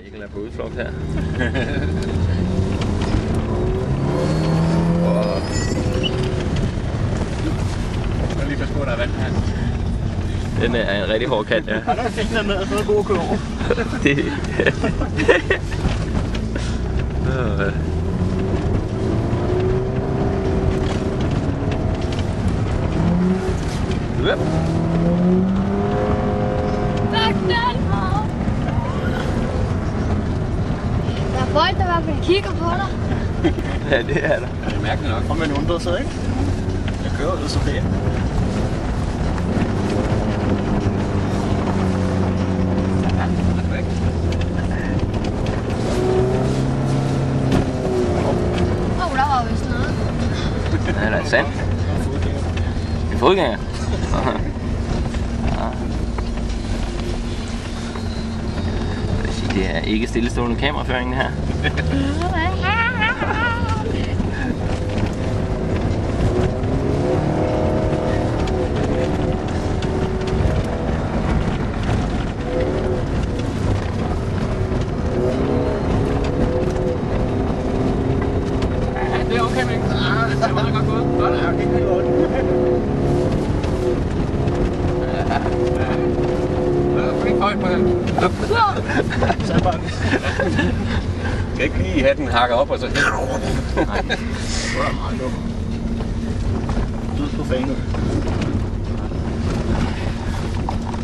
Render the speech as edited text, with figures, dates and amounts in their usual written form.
Mikkel er på udflugt her. Jeg lige passe på, der er vand her. Den er en rigtig hård kant, ja. Ja, der er fint, den er så god at køre over. Det... Yep. Der er folk, der i hvert fald kigger på dig. Ja, det er der. Ja, det er mærkeligt nok. Og man undrer sig, ikke? Jeg kører ud så pænt. Der var vist noget. Ja, der er sand. En fodgænger. Det er ikke stillestående kameraføring, det her. Det er okay, Mikkel. Det er meget godt gået. Godt, ja, det er godt. Det er ikke højt på den. Jeg skal ikke lige have den hakket op og så... Nej. Det er meget dumt. Død på fanen.